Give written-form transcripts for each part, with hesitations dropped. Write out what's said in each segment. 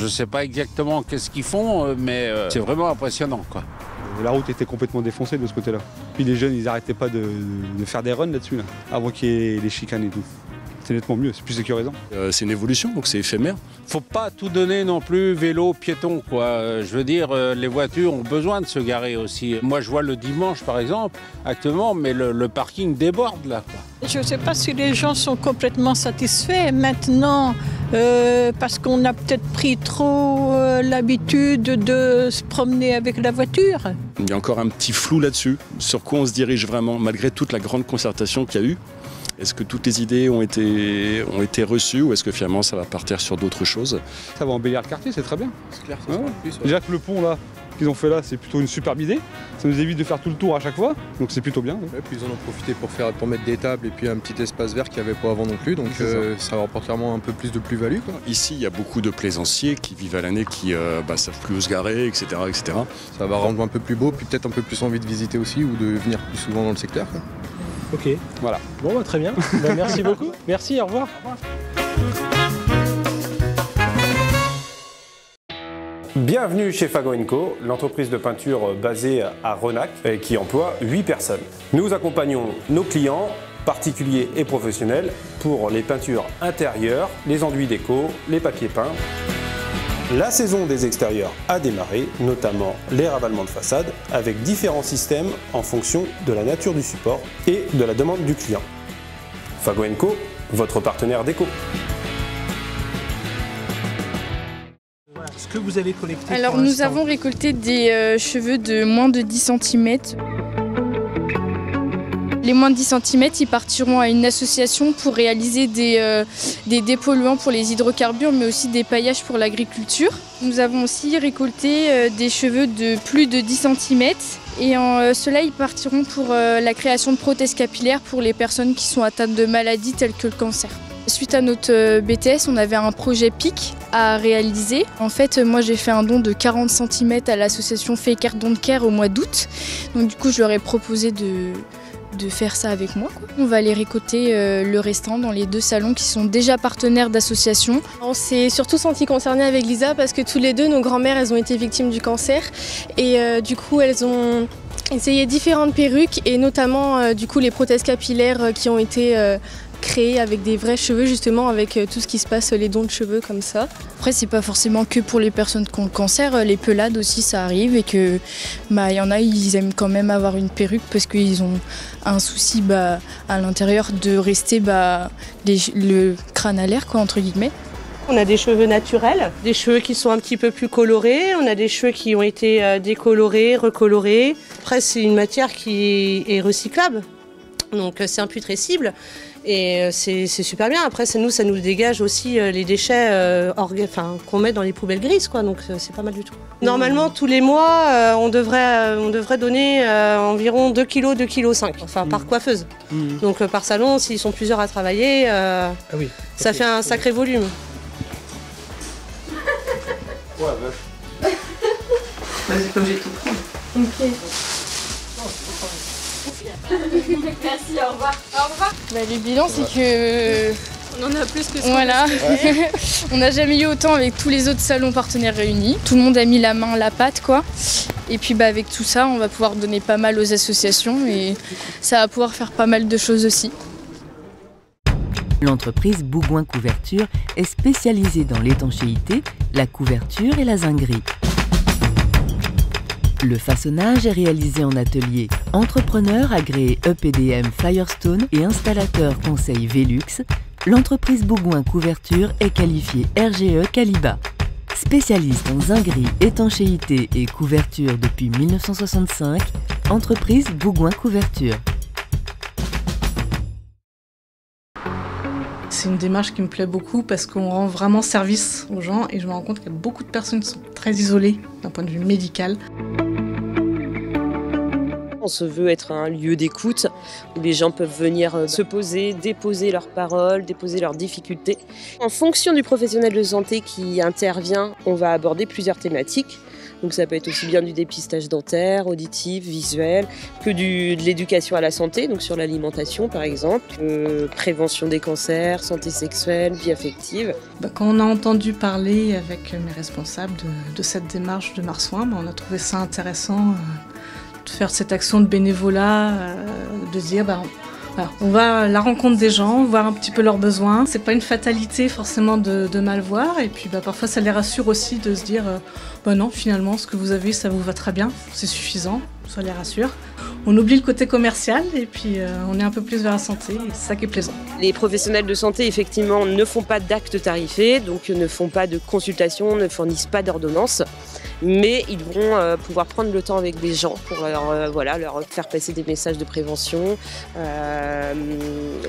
sais pas exactement qu'est-ce qu'ils font, mais c'est vraiment impressionnant, quoi. La route était complètement défoncée de ce côté-là. Puis les jeunes, ils n'arrêtaient pas de faire des runs là-dessus, là, avant qu'il y ait les chicanes et tout. C'est nettement mieux, c'est plus sécurisant. C'est une évolution, donc c'est éphémère. Faut pas tout donner non plus vélo, piéton, quoi. Je veux dire, les voitures ont besoin de se garer aussi. Moi, je vois le dimanche, par exemple, actuellement, mais le parking déborde, là, quoi. Je ne sais pas si les gens sont complètement satisfaits maintenant, parce qu'on a peut-être pris trop l'habitude de se promener avec la voiture. Il y a encore un petit flou là-dessus, sur quoi on se dirige vraiment, malgré toute la grande concertation qu'il y a eu. Est-ce que toutes les idées ont été reçues ou est-ce que finalement ça va partir sur d'autres choses? Ça va embellir le quartier, c'est très bien. C'est clair, ça plus, ouais. Déjà que le pont là qu'ils ont fait là, c'est plutôt une superbe idée. Ça nous évite de faire tout le tour à chaque fois, donc c'est plutôt bien. Ouais. Ouais, puis ils en ont profité pour mettre des tables et puis un petit espace vert qu'il n'y avait pas avant non plus, donc ça leur apporte clairement un peu plus de plus-value, quoi. Ici, il y a beaucoup de plaisanciers qui vivent à l'année, qui savent plus où se garer, etc., etc. Ça va rendre un peu plus beau, puis peut-être un peu plus envie de visiter aussi ou de venir plus souvent dans le secteur, quoi. Ok, voilà. Bon, très bien. Merci beaucoup. Merci, au revoir. Bienvenue chez Fago & Co, l'entreprise de peinture basée à Renac et qui emploie 8 personnes. Nous accompagnons nos clients, particuliers et professionnels, pour les peintures intérieures, les enduits déco, les papiers peints. La saison des extérieurs a démarré, notamment les ravalements de façade, avec différents systèmes en fonction de la nature du support et de la demande du client. Fago & Co, votre partenaire déco. Ce que vous avez collecté. Alors nous avons récolté des cheveux de moins de 10 cm. Les moins de 10 cm, ils partiront à une association pour réaliser des dépolluants pour les hydrocarbures, mais aussi des paillages pour l'agriculture. Nous avons aussi récolté des cheveux de plus de 10 cm. Et ceux-là, ils partiront pour la création de prothèses capillaires pour les personnes qui sont atteintes de maladies telles que le cancer. Suite à notre BTS, on avait un projet PIC à réaliser. En fait, moi j'ai fait un don de 40 cm à l'association Faker Don't Care au mois d'août. Donc du coup, je leur ai proposé de faire ça avec moi, quoi. On va aller récolter le restant dans les 2 salons qui sont déjà partenaires d'associations. On s'est surtout sentis concernés avec Lisa parce que tous les deux, nos grands-mères, elles ont été victimes du cancer. Et du coup, elles ont essayé différentes perruques et notamment du coup les prothèses capillaires qui ont été créées avec des vrais cheveux, justement avec tout ce qui se passe, les dons de cheveux comme ça. Après, c'est pas forcément que pour les personnes qui ont le cancer, les pelades aussi ça arrive et que y en a, ils aiment quand même avoir une perruque parce qu'ils ont un souci à l'intérieur de rester le crâne à l'air, quoi, entre guillemets. On a des cheveux naturels, des cheveux qui sont un petit peu plus colorés, on a des cheveux qui ont été décolorés, recolorés. Après, c'est une matière qui est recyclable, donc c'est imputrescible. Et c'est super bien. Après, ça nous dégage aussi les déchets qu'on met dans les poubelles grises, quoi. Donc c'est pas mal du tout. Normalement, tous les mois, on devrait donner environ 2 kg, 2,5 kg, enfin par coiffeuse. Donc par salon, s'ils sont plusieurs à travailler, ça fait un sacré volume. Ouais, vache. Vas-y, comme j'ai tout pris. Ok. Merci, au revoir. Au revoir. Le bilan, c'est que... On en a plus que ça. Voilà. On n'a jamais eu autant avec tous les autres salons partenaires réunis. Tout le monde a mis la main à la pâte, quoi. Et puis avec tout ça, on va pouvoir donner pas mal aux associations et ça va pouvoir faire pas mal de choses aussi. L'entreprise Bougouin Couverture est spécialisée dans l'étanchéité, la couverture et la zinguerie. Le façonnage est réalisé en atelier. Entrepreneur agréé EPDM Firestone et installateur conseil Velux, l'entreprise Bougouin Couverture est qualifiée RGE Caliba. Spécialiste en zinguerie, étanchéité et couverture depuis 1965, entreprise Bougouin Couverture. C'est une démarche qui me plaît beaucoup parce qu'on rend vraiment service aux gens et je me rends compte qu'il y a beaucoup de personnes qui sont très isolées d'un point de vue médical. On se veut être un lieu d'écoute où les gens peuvent venir se poser, déposer leurs paroles, déposer leurs difficultés. En fonction du professionnel de santé qui intervient, on va aborder plusieurs thématiques. Donc ça peut être aussi bien du dépistage dentaire, auditif, visuel, que de l'éducation à la santé, donc sur l'alimentation par exemple, prévention des cancers, santé sexuelle, vie affective. Quand on a entendu parler avec mes responsables de cette démarche de Marsouin, on a trouvé ça intéressant de faire cette action de bénévolat, de dire voilà, on va à la rencontre des gens, voir un petit peu leurs besoins. C'est pas une fatalité forcément de mal voir, et puis parfois ça les rassure aussi de se dire non, finalement ce que vous avez ça vous va très bien, c'est suffisant, ça les rassure. On oublie le côté commercial et puis on est un peu plus vers la santé, et c'est ça qui est plaisant. Les professionnels de santé effectivement ne font pas d'actes tarifés, donc ne font pas de consultations, ne fournissent pas d'ordonnances. Mais ils vont pouvoir prendre le temps avec les gens pour leur faire passer des messages de prévention,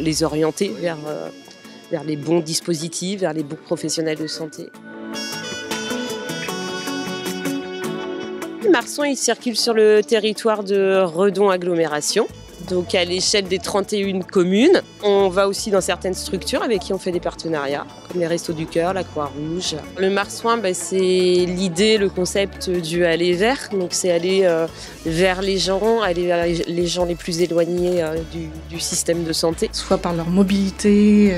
les orienter vers les bons dispositifs, vers les bons professionnels de santé. Marsouin, il circule sur le territoire de Redon Agglomération, donc à l'échelle des 31 communes. On va aussi dans certaines structures avec qui on fait des partenariats, comme les Restos du Cœur, la Croix-Rouge. Le Marsouin, c'est l'idée, le concept du aller vers, donc c'est aller vers les gens, aller vers les gens les plus éloignés du système de santé. Soit par leur mobilité,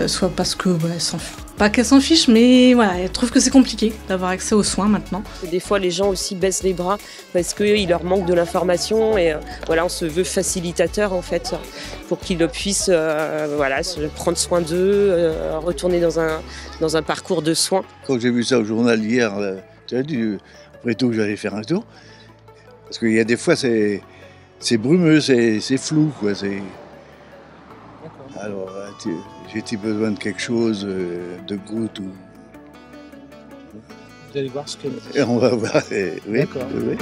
soit parce que pas qu'elles s'en fichent, mais voilà, elles trouvent que c'est compliqué d'avoir accès aux soins maintenant. Des fois, les gens aussi baissent les bras parce qu'il leur manque de l'information et on se veut facilitateur en fait pour qu'ils puissent se prendre soin d'eux, retourner dans un parcours de soins. Quand j'ai vu ça au journal hier, après tout, j'allais faire un tour parce qu'il y a des fois c'est brumeux, c'est flou quoi. Alors, j'ai-t-il besoin de quelque chose, de gouttes ou... Vous allez voir ce que... On va voir, oui. D'accord. Oui.